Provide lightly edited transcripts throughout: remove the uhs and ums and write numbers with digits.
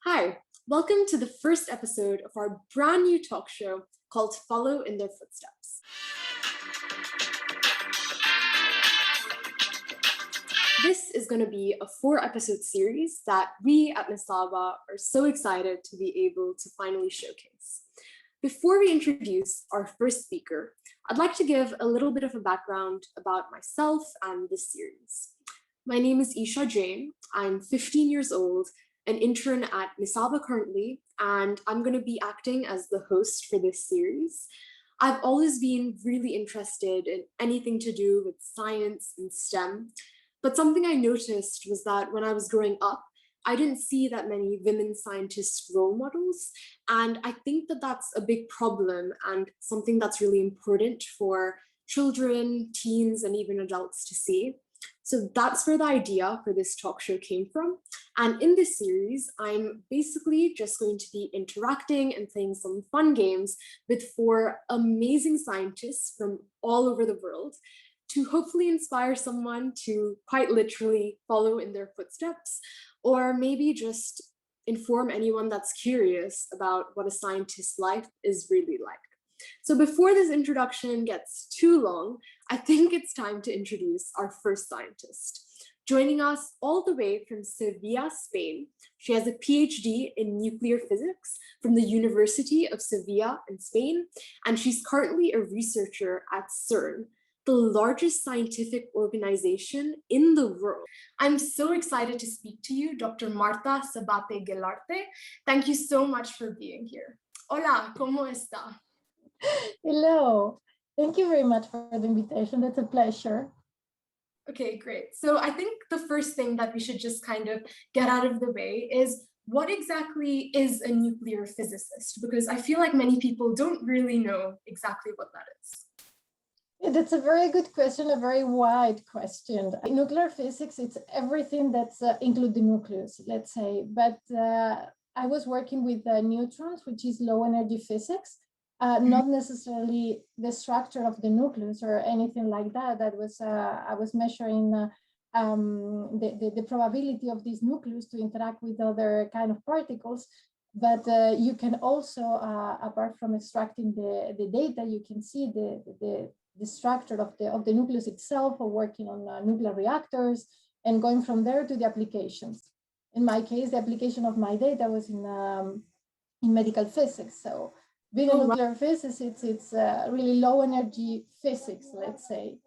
Hi, welcome to the first episode of our brand new talk show called Follow in Their Footsteps. This is going to be a 4-episode series that we at Nisaba are so excited to be able to finally showcase. Before we introduce our first speaker, I'd like to give a little bit of a background about myself and this series. My name is Isha Jain. I'm 15 years old, an intern at Nisaba currently, and I'm going to be acting as the host for this series. I've always been really interested in anything to do with science and STEM, but something I noticed was that when I was growing up, I didn't see that many women scientist role models, and I think that that's a big problem and something that's really important for children, teens, and even adults to see. So that's where the idea for this talk show came from. And in this series, I'm basically just going to be interacting and playing some fun games with 4 amazing scientists from all over the world to hopefully inspire someone to quite literally follow in their footsteps, or maybe just inform anyone that's curious about what a scientist's life is really like. So before this introduction gets too long, I think it's time to introduce our first scientist. Joining us all the way from Sevilla, Spain, she has a PhD in nuclear physics from the University of Sevilla in Spain, and she's currently a researcher at CERN, the largest scientific organization in the world. I'm so excited to speak to you, Dr. Marta Sabaté Gilarte. Thank you so much for being here. Hola, ¿cómo está? Hello. Thank you very much for the invitation. That's a pleasure. Okay, great. So I think the first thing that we should just kind of get out of the way is what exactly is a nuclear physicist? Because I feel like many people don't really know exactly what that is. Yeah, that's a very good question, a very wide question. In nuclear physics, it's everything that's include the nucleus, let's say. But I was working with neutrons, which is low energy physics. Not necessarily the structure of the nucleus or anything like that. That was I was measuring the probability of this nucleus to interact with other kind of particles. But you can also, apart from extracting the data, you can see the structure of the nucleus itself, or working on nuclear reactors, and going from there to the applications. In my case, the application of my data was in medical physics. So being a nuclear physicist, it's really low energy physics, let's say.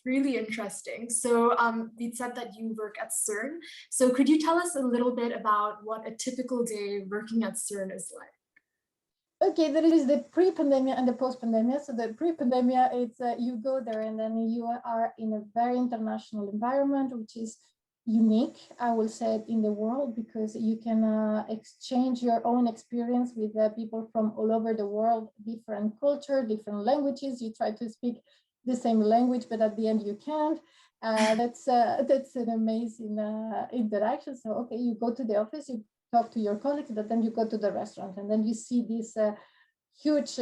Really interesting. So you said that you work at CERN. So could you tell us a little bit about what a typical day working at CERN is like? Okay, there is the pre-pandemia and the post-pandemia. So the pre-pandemia, it's you go there and then you are in a very international environment, which is unique, I will say, in the world, because you can exchange your own experience with people from all over the world, different culture, different languages. You try to speak the same language, but at the end you can't. That's an amazing interaction. So, okay, you go to the office, you talk to your colleagues, but then you go to the restaurant and then you see this huge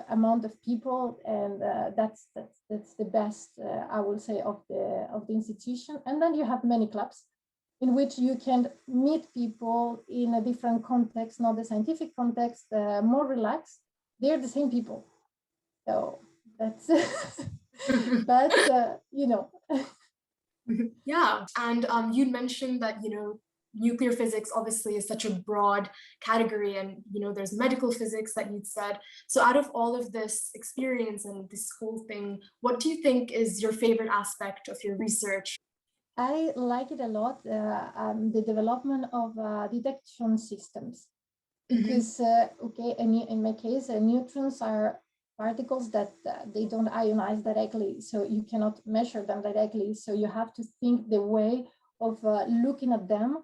amount of people, and that's the best I will say of the institution. And then you have many clubs in which you can meet people in a different context, not the scientific context, more relaxed. They're the same people, so that's but you know. Yeah, and you mentioned that nuclear physics obviously is such a broad category, and there's medical physics that you'd said. So out of all of this experience and this whole thing, what do you think is your favorite aspect of your research? I like it a lot, the development of detection systems, because okay, in my case, neutrons are particles that they don't ionize directly, so you cannot measure them directly. So you have to think the way of looking at them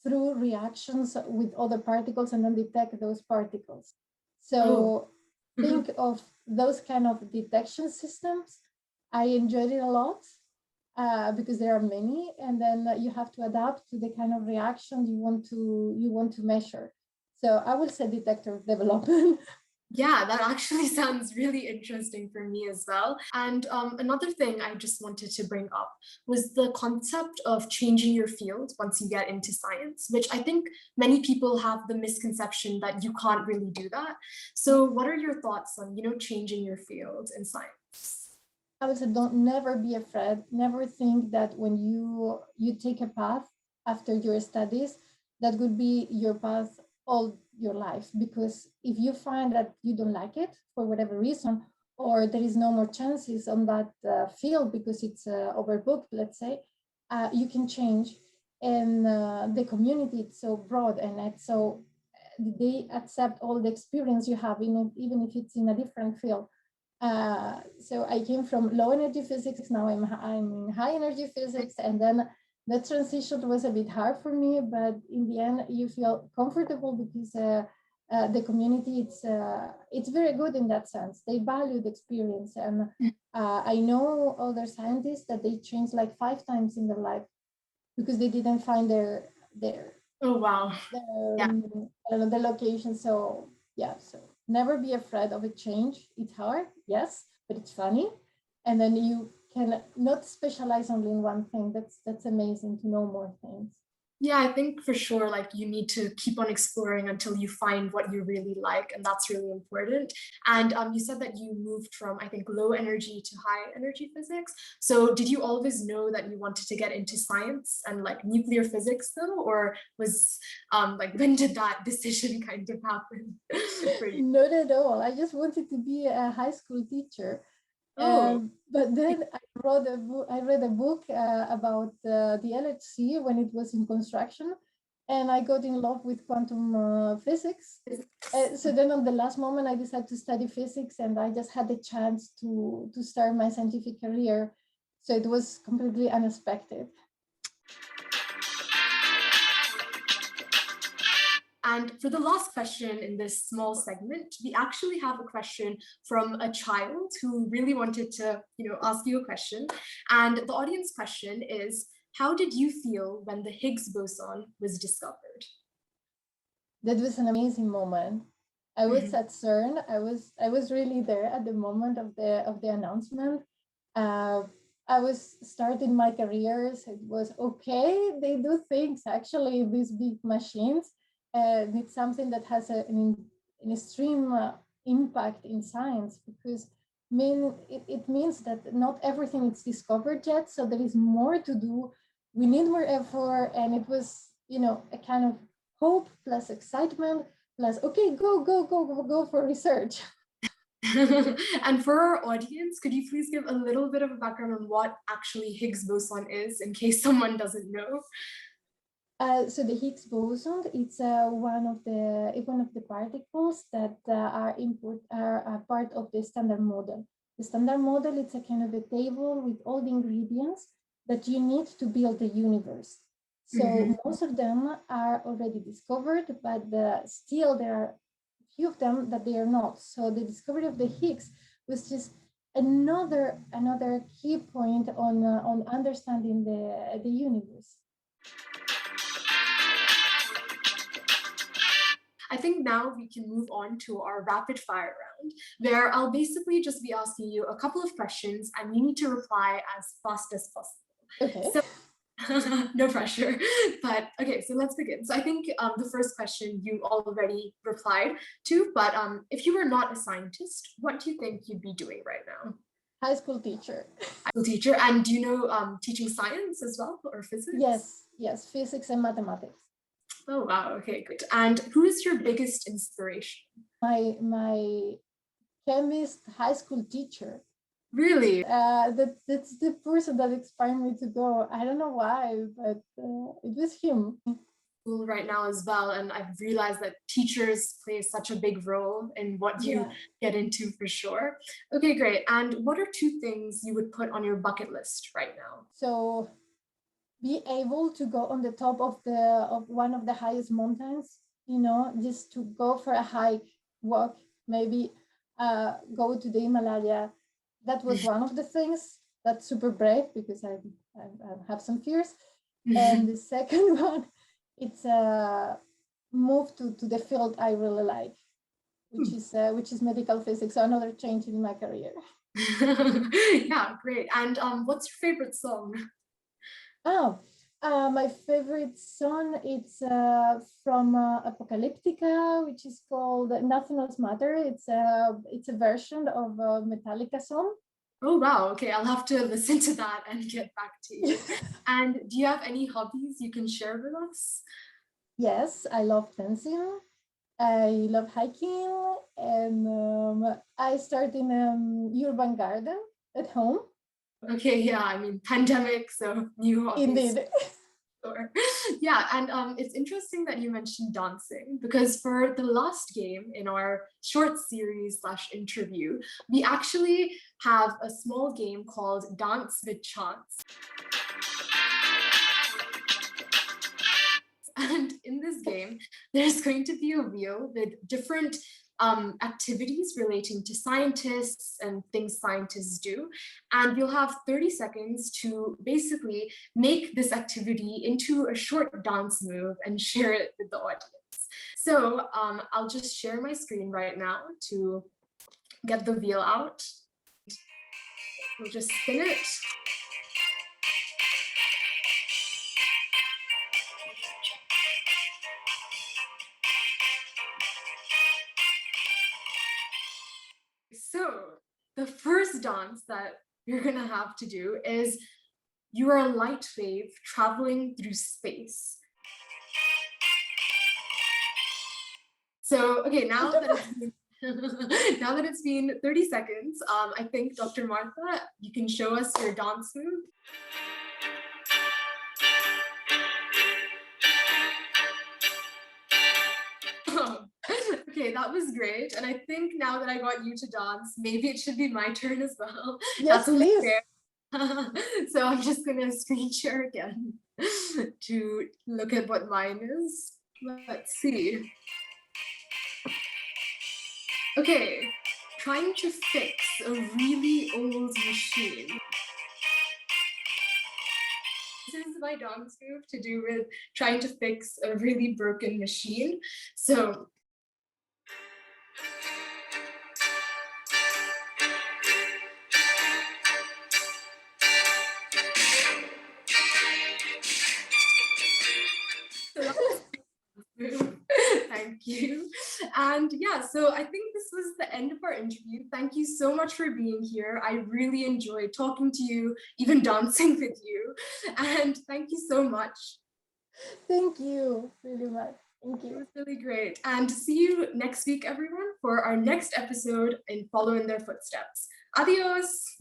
through reactions with other particles and then detect those particles. So think of those kind of detection systems. I enjoyed it a lot because there are many, and then you have to adapt to the kind of reactions you want to measure. So I will say detector development. Yeah, that actually sounds really interesting for me as well. And another thing I just wanted to bring up was the concept of changing your field once you get into science, which I think many people have the misconception that you can't really do that. So what are your thoughts on, changing your field in science? I would say don't never be afraid. Never think that when you take a path after your studies, that would be your path all your life. Because if you find that you don't like it for whatever reason, or there is no more chances on that field because it's overbooked, let's say, you can change. And the community is so broad, and it's so they accept all the experience you have in it, even if it's in a different field. So I came from low energy physics. Now I'm in high energy physics, and then the transition was a bit hard for me. But in the end, you feel comfortable because the community it's very good in that sense. They value the experience, and I know other scientists that they changed like 5 times in their life because they didn't find their Oh, wow. Yeah. I don't know, the location. So yeah, so never be afraid of a change. It's hard, yes, but it's funny. And then you can not specialize only in one thing. That's amazing to know more things. Yeah, I think for sure, like you need to keep on exploring until you find what you really like, and that's really important. And you said that you moved from, I think, low energy to high energy physics. So did you always know that you wanted to get into science and like nuclear physics though, or was like when did that decision kind of happen for you? Not at all. I just wanted to be a high school teacher. Oh, But then I read a book about the LHC when it was in construction, and I got in love with quantum physics. So then, on the last moment, I decided to study physics, and I just had the chance to start my scientific career. So it was completely unexpected. and for the last question in this small segment, we actually have a question from a child who really wanted to, ask you a question. And the audience question is, how did you feel when the Higgs boson was discovered? That was an amazing moment. I was Mhm. at CERN. I was really there at the moment of the announcement. Uh, I was starting my career, so it was okay. They do things actually, these big machines. It's something that has an extreme impact in science because it means that not everything is discovered yet. So there is more to do. We need more effort, and it was a kind of hope plus excitement plus okay, go for research. And for our audience, could you please give a little bit of a background on what actually Higgs boson is in case someone doesn't know? So the Higgs boson, it's one of the particles that are part of the standard model. The standard model, it's a kind of a table with all the ingredients that you need to build the universe. So Mhm. most of them are already discovered, but still there are a few of them that they are not. So the discovery of the Higgs was just another key point on understanding the universe. I think now we can move on to our rapid fire round, where I'll basically just be asking you a couple of questions and you need to reply as fast as possible. Okay. So, no pressure. But okay, so let's begin. So I think the first question you already replied to, but if you were not a scientist, what do you think you'd be doing right now? High school teacher. High school teacher, and do you know teaching science as well or physics? Yes, physics and mathematics. Oh wow, okay, great. And who is your biggest inspiration? My chemist high school teacher. Really? That's the person that inspired me to go. I don't know why, but it was him. School right now as well, and I've realized that teachers play such a big role in what you Yeah. get into for sure. Okay, great. And what are two things you would put on your bucket list right now? So be able to go on the top of one of the highest mountains, just to go for a hike, walk, maybe go to the Himalaya. That was one of the things. That's super brave because I have some fears. And the second one, it's move to the field I really like. which is medical physics. So another change in my career. Yeah, great. And what's your favorite song? My favorite song, it's from Apocalyptica, which is called Nothing Else Matter. It's a version of a Metallica song. Oh, wow. Okay, I'll have to listen to that and get back to you. And do you have any hobbies you can share with us? Yes, I love dancing. I love hiking, and I started in urban garden at home. Okay, yeah, I mean, pandemic, so new hobbies. Indeed. Sure. Yeah, and it's interesting that you mentioned dancing, because for the last game in our short series / interview, we actually have a small game called Dance with Chance. And in this game, there's going to be a wheel with different activities relating to scientists and things scientists do. And you'll have 30 seconds to basically make this activity into a short dance move and share it with the audience. So I'll just share my screen right now to get the wheel out. We'll just spin it. So the first dance that you're gonna have to do is you are a light wave traveling through space. So, okay, now that it's been 30 seconds, I think Dr. Martha, you can show us your dance move. Okay, that was great. And I think now that I got you to dance, maybe it should be my turn as well. Yes, please. Fair. So I'm just gonna screen share again to look at what mine is. Let's see. Okay, trying to fix a really old machine. This is my dance move to do with trying to fix a really broken machine. So thank you. And yeah, so I think this was the end of our interview. Thank you so much for being here. I really enjoyed talking to you, even dancing with you. And thank you so much. Thank you really much. Thank you. It was really great. And see you next week, everyone, for our next episode in Follow in Their Footsteps. Adios.